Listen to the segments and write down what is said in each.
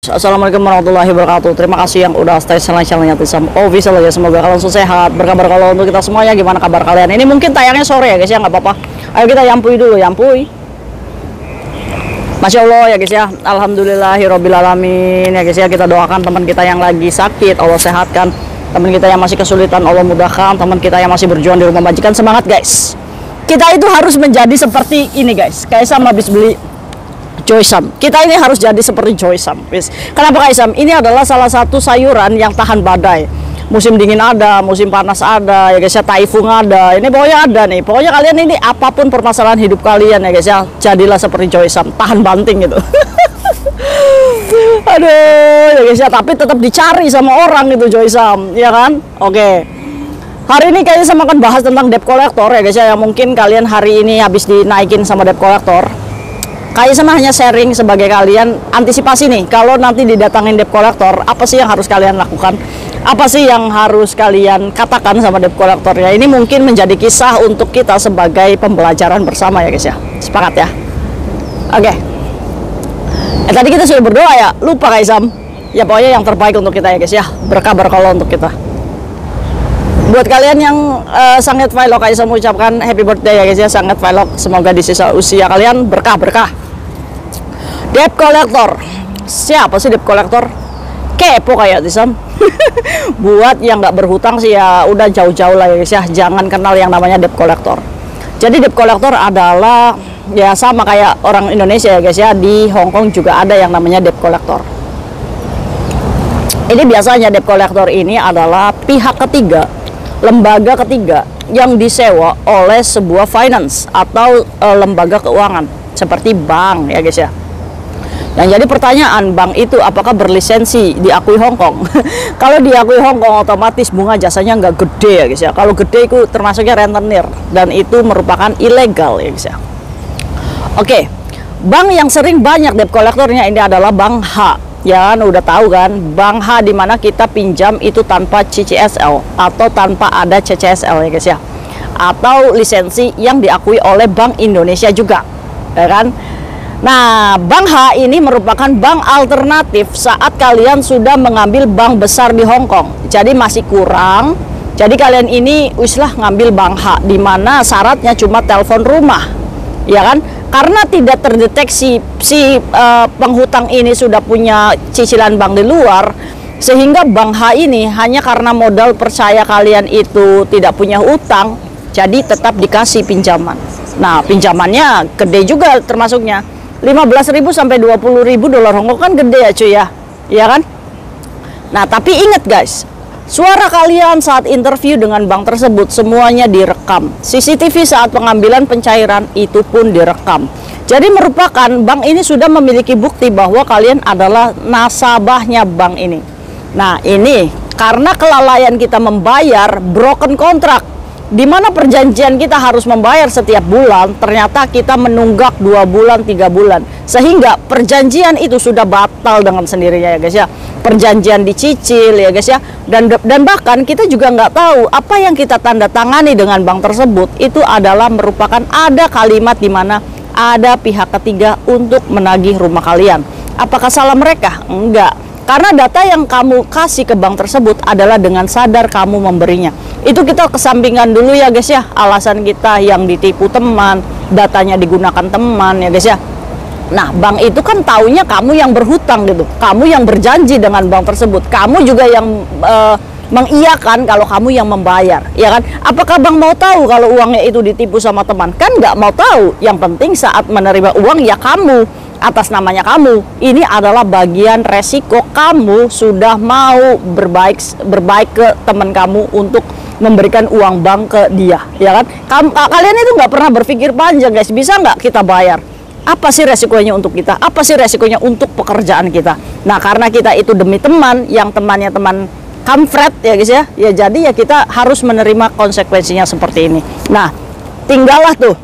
Assalamualaikum warahmatullahi wabarakatuh. Terima kasih yang udah stay channelnya Tisam Official ya. Semoga kalian sehat, berkabar. Kalau untuk kita semuanya, gimana kabar kalian? Ini mungkin tayangnya sore ya guys ya, nggak apa-apa. Ayo kita yampui dulu, yampui. Masya Allah ya guys ya, alhamdulillahirobbilalamin ya guys ya. Kita doakan teman kita yang lagi sakit, Allah sehatkan. Teman kita yang masih kesulitan, Allah mudahkan. Teman kita yang masih berjuang di rumah majikan, semangat guys. Kita itu harus menjadi seperti ini guys. Kayak sama habis beli Joysam, kita ini harus jadi seperti Joysam. Kenapa Kaisam? Ini adalah salah satu sayuran yang tahan badai. Musim dingin ada, musim panas ada, ya guys ya, taifung ada. Ini pokoknya ada nih. Pokoknya kalian ini apapun permasalahan hidup kalian ya guys ya, jadilah seperti Joysam, tahan banting gitu. Aduh, ya guys ya, tapi tetap dicari sama orang itu Joysam, ya kan? Oke. Hari ini kayaknya sama akan bahas tentang debt collector ya guys ya, yang mungkin kalian hari ini habis dinaikin sama debt collector. Kayak sama hanya sharing sebagai kalian antisipasi nih, kalau nanti didatangin debt collector, apa sih yang harus kalian lakukan? Apa sih yang harus kalian katakan sama debt collector ya? Ini mungkin menjadi kisah untuk kita sebagai pembelajaran bersama ya guys ya. Sepakat ya? Oke. Tadi kita sudah berdoa ya, lupa Kak Isam. Ya pokoknya yang terbaik untuk kita ya guys ya. Berkah berkala untuk kita. Buat kalian yang sangat Vailok, Kak Isam ucapkan happy birthday ya guys ya, sangat Vailok. Semoga di sisa usia kalian berkah-berkah. Debt collector, siapa sih debt collector? Kepo kayak Tisam. Buat yang nggak berhutang sih ya udah jauh-jauh lah ya guys ya, jangan kenal yang namanya debt collector. Jadi debt collector adalah ya sama kayak orang Indonesia ya guys ya, di Hong Kong juga ada yang namanya debt collector. Ini biasanya debt collector ini adalah pihak ketiga, lembaga ketiga yang disewa oleh sebuah finance atau lembaga keuangan seperti bank ya guys ya. Dan jadi pertanyaan, bank itu apakah berlisensi diakui Hong Kong? Kalau diakui Hong Kong otomatis bunga jasanya nggak gede ya guys ya. Kalau gede itu termasuknya rentenir dan itu merupakan ilegal ya guys ya. Oke, bank yang sering banyak debt collectornya ini adalah Bank H. Ya kan udah tahu kan, Bank H di mana kita pinjam itu tanpa CCSL atau tanpa ada CCSL ya guys ya. Atau lisensi yang diakui oleh Bank Indonesia juga. Ya kan? Nah, Bank H ini merupakan bank alternatif saat kalian sudah mengambil bank besar di Hong Kong. Jadi masih kurang. Jadi kalian ini wislah ngambil Bank H di mana syaratnya cuma telepon rumah. Ya kan? Karena tidak terdeteksi si penghutang ini sudah punya cicilan bank di luar, sehingga Bank H ini hanya karena modal percaya kalian itu tidak punya utang, jadi tetap dikasih pinjaman. Nah, pinjamannya gede juga termasuknya. 15.000 sampai 20.000 dolar Hongkong kan gede ya cuy ya, iya kan? Nah tapi ingat guys, suara kalian saat interview dengan bank tersebut semuanya direkam. CCTV saat pengambilan pencairan itu pun direkam. Jadi merupakan bank ini sudah memiliki bukti bahwa kalian adalah nasabahnya bank ini. Nah ini karena kelalaian kita membayar broken kontrak, di mana perjanjian kita harus membayar setiap bulan, ternyata kita menunggak 2 bulan, 3 bulan. Sehingga perjanjian itu sudah batal dengan sendirinya ya guys ya. Perjanjian dicicil ya guys ya. Dan bahkan kita juga nggak tahu apa yang kita tanda tangani dengan bank tersebut itu adalah merupakan ada kalimat di mana ada pihak ketiga untuk menagih rumah kalian. Apakah salah mereka? Enggak. Karena data yang kamu kasih ke bank tersebut adalah dengan sadar kamu memberinya. Itu kita kesampingkan dulu ya guys ya. Alasan kita yang ditipu teman, datanya digunakan teman ya guys ya. Nah, bank itu kan taunya kamu yang berhutang gitu. Kamu yang berjanji dengan bank tersebut. Kamu juga yang mengiyakan kalau kamu yang membayar, ya kan? Apakah bank mau tahu kalau uangnya itu ditipu sama teman? Kan nggak mau tahu. Yang penting saat menerima uang ya kamu, atas namanya kamu. Ini adalah bagian resiko kamu sudah mau berbaik ke teman kamu untuk memberikan uang bank ke dia, ya kan? Kalian itu nggak pernah berpikir panjang guys, bisa nggak kita bayar? Apa sih resikonya untuk kita? Apa sih resikonya untuk pekerjaan kita? Nah, karena kita itu demi teman, yang temannya teman kampret ya guys ya. Ya jadi ya kita harus menerima konsekuensinya seperti ini. Nah, tinggallah tuh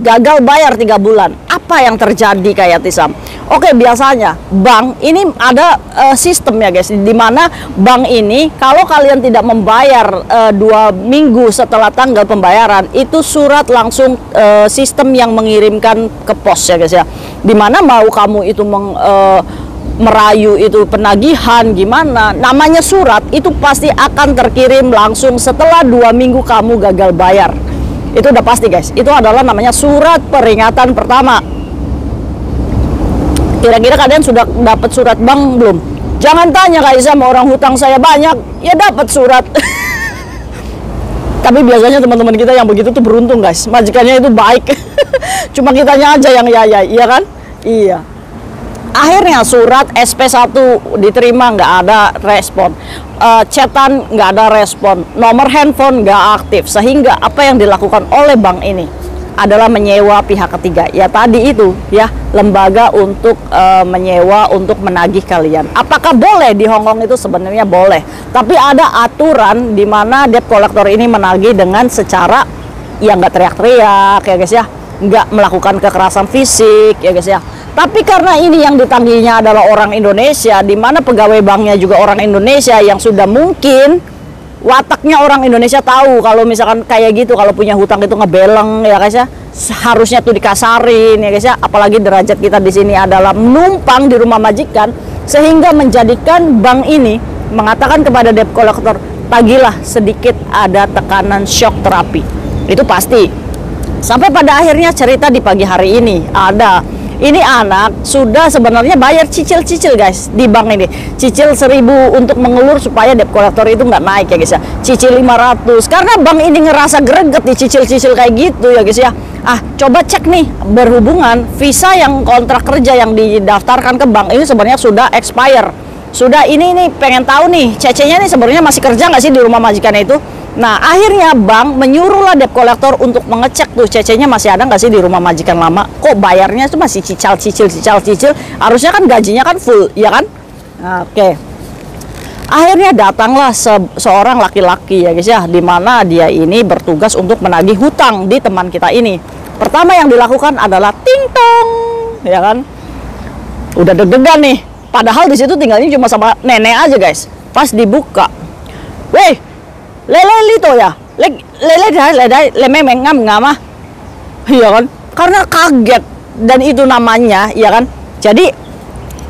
gagal bayar 3 bulan. Apa yang terjadi kayak Tisam? Oke, biasanya bank ini ada sistem ya guys, dimana bank ini kalau kalian tidak membayar 2 minggu setelah tanggal pembayaran, itu surat langsung sistem yang mengirimkan ke pos ya guys ya, dimana mau kamu itu merayu itu penagihan gimana, namanya surat itu pasti akan terkirim langsung setelah 2 minggu kamu gagal bayar. Itu udah pasti guys, itu adalah namanya surat peringatan pertama. Kira-kira kalian sudah dapat surat bank belum? Jangan tanya Kak Isam, orang hutang saya banyak, ya dapat surat. Tapi biasanya teman-teman kita yang begitu tuh beruntung guys, majikannya itu baik. Cuma kitanya aja yang ya, iya kan? Iya. Akhirnya surat SP1 diterima, nggak ada respon, chatan nggak ada respon, nomor handphone nggak aktif, sehingga apa yang dilakukan oleh bank ini adalah menyewa pihak ketiga, ya tadi itu ya, lembaga untuk menyewa untuk menagih kalian. Apakah boleh di Hong Kong? Itu sebenarnya boleh, tapi ada aturan di mana debt collector ini menagih dengan secara yang nggak teriak-teriak ya guys ya, nggak melakukan kekerasan fisik ya guys ya. Tapi karena ini yang ditagihnya adalah orang Indonesia, di mana pegawai banknya juga orang Indonesia yang sudah mungkin wataknya orang Indonesia tahu kalau misalkan kayak gitu, kalau punya hutang itu ngebeleng ya guys ya, harusnya tuh dikasarin ya guys ya. Apalagi derajat kita di sini adalah menumpang di rumah majikan, sehingga menjadikan bank ini mengatakan kepada debt collector, tagihlah sedikit, ada tekanan shock terapi. Itu pasti. Sampai pada akhirnya cerita di pagi hari ini ada, ini anak sudah sebenarnya bayar cicil-cicil guys di bank ini, cicil 1.000 untuk mengelur supaya debt collector itu nggak naik ya guys ya, cicil 500 karena bank ini ngerasa greget di cicil-cicil kayak gitu ya guys ya. Coba cek nih, berhubungan visa yang kontrak kerja yang didaftarkan ke bank ini sebenarnya sudah expire, sudah ini pengen tahu nih cece-nya nih sebenarnya masih kerja nggak sih di rumah majikan itu. Nah akhirnya bank menyuruhlah debt collector untuk mengecek tuh cece-nya masih ada nggak sih di rumah majikan lama, kok bayarnya itu masih cicil, harusnya kan gajinya kan full ya kan. Oke. Akhirnya datanglah seorang laki-laki ya guys ya, dimana dia ini bertugas untuk menagih hutang di teman kita ini. Pertama yang dilakukan adalah ting tong ya kan, udah deg-degan nih, padahal di situ tinggalnya cuma sama nenek aja guys. Pas dibuka, weh lele lito ya, lele memang ngam iya kan, karena kaget dan itu namanya ya kan. Jadi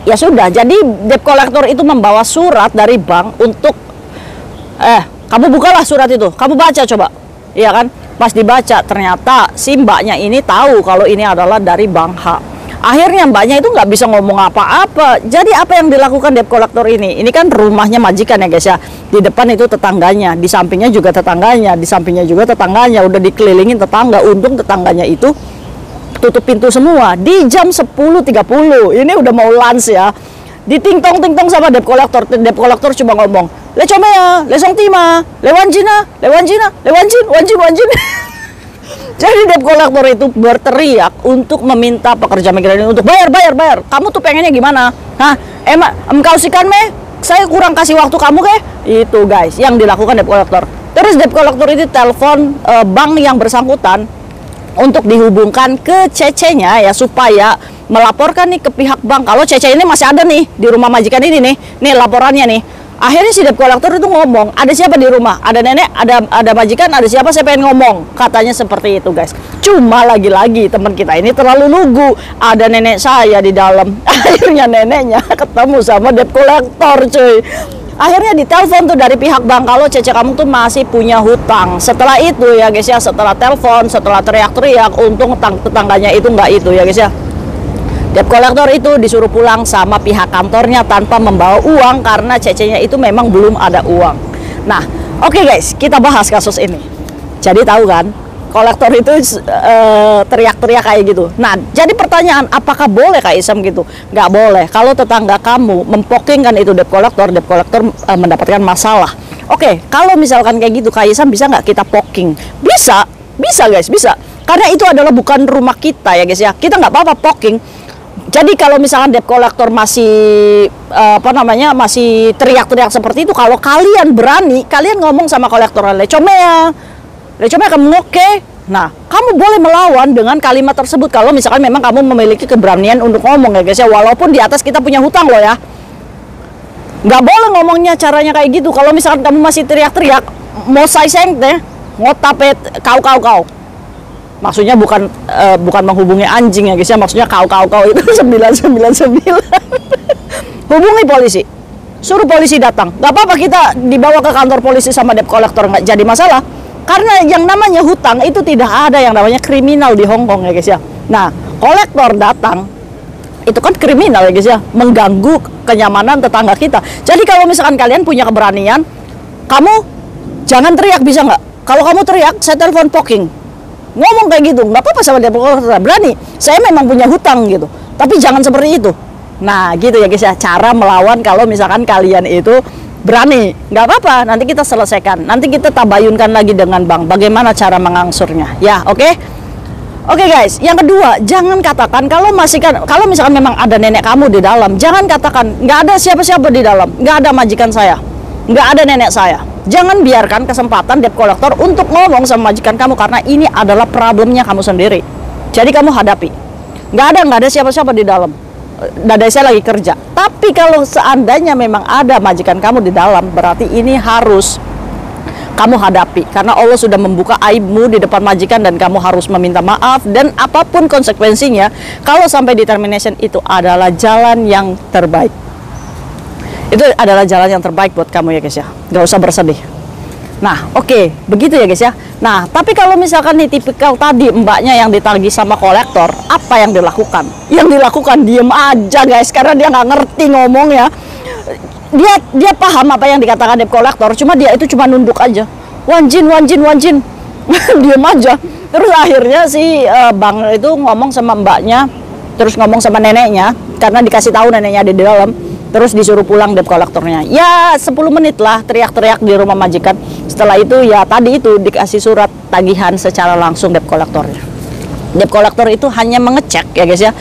ya sudah, jadi debt collector itu membawa surat dari bank untuk kamu bukalah surat itu, kamu baca coba iya kan. Pas dibaca ternyata si mbaknya ini tahu kalau ini adalah dari bank H. Akhirnya mbaknya itu nggak bisa ngomong apa-apa. Jadi apa yang dilakukan debt collector ini kan rumahnya majikan ya guys ya, di depan itu tetangganya, di sampingnya juga tetangganya, di sampingnya juga tetangganya, udah dikelilingin tetangga. Untung tetangganya itu tutup pintu semua di jam 10.30, ini udah mau lunch ya, di ting tong sama debt collector. Debt collector cuma ngomong le come ya, le song tima, le wanjin. Jadi debt collector itu berteriak untuk meminta pekerja migran ini untuk bayar. Kamu tuh pengennya gimana? Emang engkau sikan me, saya kurang kasih waktu kamu ke? Itu guys yang dilakukan debt collector. Terus debt collector itu telepon bank yang bersangkutan untuk dihubungkan ke cece-nya ya, supaya melaporkan nih ke pihak bank kalau cece ini masih ada nih di rumah majikan ini nih laporannya nih. Akhirnya si debt collector itu ngomong, ada siapa di rumah? Ada nenek, ada majikan, ada siapa, saya pengen ngomong. Katanya seperti itu guys. Cuma lagi-lagi teman kita ini terlalu lugu, ada nenek saya di dalam. Akhirnya neneknya ketemu sama debt collector cuy. Akhirnya ditelepon tuh dari pihak bank kalau cece kamu tuh masih punya hutang. Setelah itu ya guys ya, setelah telepon, setelah teriak-teriak, untung tetangganya itu nggak itu ya guys ya, debt collector itu disuruh pulang sama pihak kantornya tanpa membawa uang karena cecenya itu memang belum ada uang. Nah oke guys, kita bahas kasus ini. Jadi tahu kan, kolektor itu teriak-teriak kayak gitu. Nah jadi pertanyaan, apakah boleh Kak Isam gitu? Nggak boleh. Kalau tetangga kamu mempokingkan itu debt collector mendapatkan masalah. Oke, kalau misalkan kayak gitu Kak Isam, bisa nggak kita poking? Bisa guys, bisa. Karena itu adalah bukan rumah kita ya guys ya, kita nggak apa-apa poking. Jadi kalau misalkan debt collector masih masih teriak-teriak seperti itu, kalau kalian berani, kalian ngomong sama kolektor, lecome kamu oke. Nah, kamu boleh melawan dengan kalimat tersebut kalau misalkan memang kamu memiliki keberanian untuk ngomong ya guys ya, walaupun di atas kita punya hutang loh ya. Nggak boleh ngomongnya caranya kayak gitu. Kalau misalkan kamu masih teriak-teriak, mau saya seng teh, ngotapet kau. Maksudnya bukan menghubungi anjing ya guys ya, maksudnya kau itu 999. hubungi polisi, suruh polisi datang. Gak apa-apa kita dibawa ke kantor polisi sama debt collector, nggak jadi masalah. Karena yang namanya hutang itu tidak ada yang namanya kriminal di Hong Kong ya guys ya. Nah, kolektor datang itu kan kriminal ya guys ya, mengganggu kenyamanan tetangga kita. Jadi kalau misalkan kalian punya keberanian, kamu jangan teriak, bisa nggak? Kalau kamu teriak, saya telepon poking, ngomong kayak gitu, nggak apa-apa sama dia, berani. Saya memang punya hutang gitu, tapi jangan seperti itu. Nah gitu ya guys ya, cara melawan kalau misalkan kalian itu berani. Nggak apa-apa, nanti kita selesaikan, nanti kita tabayunkan lagi dengan bank bagaimana cara mengangsurnya ya. Oke guys, yang kedua, jangan katakan kalau misalkan memang ada nenek kamu di dalam, jangan katakan nggak ada siapa-siapa di dalam, nggak ada majikan saya, nggak ada nenek saya. Jangan biarkan kesempatan debt collector untuk ngomong sama majikan kamu, karena ini adalah problemnya kamu sendiri. Jadi kamu hadapi. Nggak ada siapa-siapa di dalam. Dadai saya lagi kerja. Tapi kalau seandainya memang ada majikan kamu di dalam, berarti ini harus kamu hadapi, karena Allah sudah membuka aibmu di depan majikan dan kamu harus meminta maaf, dan apapun konsekuensinya, kalau sampai determination itu adalah jalan yang terbaik. Itu adalah jalan yang terbaik buat kamu ya guys ya, nggak usah bersedih. Nah oke, begitu ya guys ya. Nah tapi kalau misalkan nih tipikal tadi mbaknya yang ditagih sama kolektor, apa yang dilakukan? Yang dilakukan diem aja guys, karena dia nggak ngerti ngomongnya. Dia paham apa yang dikatakan debt collector, cuma dia itu cuma nunduk aja, wanjin diem aja. Terus akhirnya si bang itu ngomong sama mbaknya, terus ngomong sama neneknya, karena dikasih tahu neneknya ada di dalam, terus disuruh pulang debt collectornya. Ya 10 menit lah teriak-teriak di rumah majikan. Setelah itu ya tadi itu dikasih surat tagihan secara langsung debt collectornya. Debt collector itu hanya mengecek ya guys ya,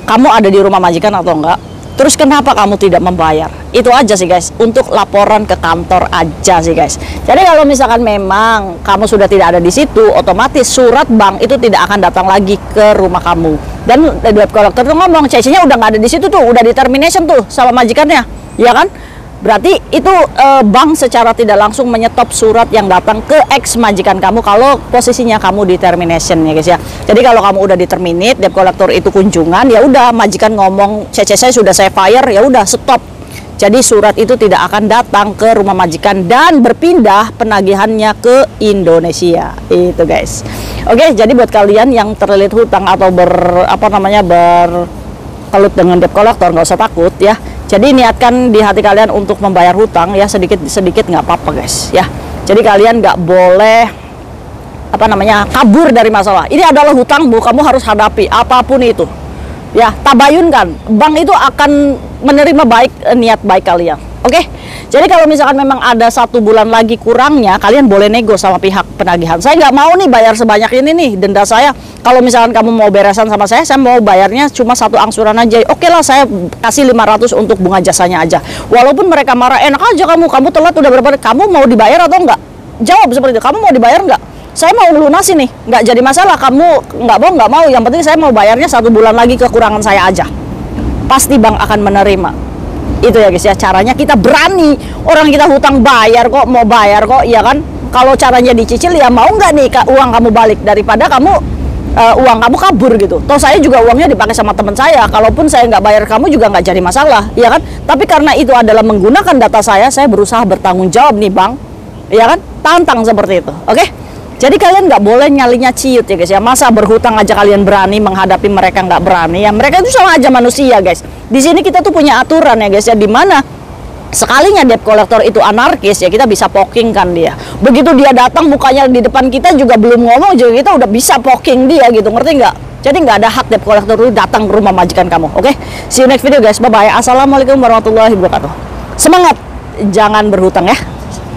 kamu ada di rumah majikan atau enggak, terus kenapa kamu tidak membayar. Itu aja sih guys, untuk laporan ke kantor aja sih guys. Jadi kalau misalkan memang kamu sudah tidak ada di situ, otomatis surat bank itu tidak akan datang lagi ke rumah kamu. Dan debt collector tuh ngomong, CC-nya udah nggak ada di situ tuh, udah di termination tuh sama majikannya, ya kan? Berarti itu bank secara tidak langsung menyetop surat yang datang ke ex majikan kamu kalau posisinya kamu di termination ya guys ya. Jadi kalau kamu udah di terminate, debt collector itu kunjungan, ya udah majikan ngomong CC saya sudah saya fire, ya udah stop. Jadi surat itu tidak akan datang ke rumah majikan dan berpindah penagihannya ke Indonesia. Itu guys. Oke, jadi buat kalian yang terlilit hutang atau berkelut dengan debt collector, nggak usah takut ya. Jadi niatkan di hati kalian untuk membayar hutang ya, sedikit nggak apa-apa guys ya. Jadi kalian nggak boleh kabur dari masalah. Ini adalah hutangmu, kamu harus hadapi apapun itu. Ya, tabayunkan. Bank itu akan menerima niat baik kalian. Oke? Jadi kalau misalkan memang ada 1 bulan lagi kurangnya, kalian boleh nego sama pihak penagihan. Saya nggak mau nih bayar sebanyak ini nih, denda saya. Kalau misalkan kamu mau beresan sama saya mau bayarnya cuma 1 angsuran aja. Oke lah, saya kasih 500 untuk bunga jasanya aja. Walaupun mereka marah, enak aja kamu telat udah berapa, kamu mau dibayar atau enggak? Jawab seperti itu, kamu mau dibayar enggak? Saya mau ngelunasi nih, nggak jadi masalah. Kamu nggak mau, yang penting saya mau bayarnya 1 bulan lagi kekurangan saya aja. Pasti bank akan menerima. Itu ya guys ya, caranya kita berani. Orang kita hutang bayar kok, mau bayar kok, ya kan? Kalau caranya dicicil, ya mau nggak nih uang kamu balik daripada uang kamu kabur gitu. Toh saya juga uangnya dipakai sama teman saya. Kalaupun saya nggak bayar kamu juga nggak jadi masalah, ya kan? Tapi karena itu adalah menggunakan data saya berusaha bertanggung jawab nih bang, ya kan? Tantang seperti itu, oke? Jadi kalian nggak boleh nyalinya ciut ya guys ya. Masa berhutang aja kalian berani menghadapi mereka nggak berani ya. Mereka itu sama aja manusia guys. Di sini kita tuh punya aturan ya guys ya, dimana sekalinya debt collector itu anarkis ya, kita bisa poking kan dia. Begitu dia datang mukanya di depan kita juga belum ngomong juga kita udah bisa poking dia gitu, ngerti nggak? Jadi nggak ada hak debt collector itu datang ke rumah majikan kamu. Oke? See you next video guys. Bye bye. Assalamualaikum warahmatullahi wabarakatuh. Semangat, jangan berhutang ya.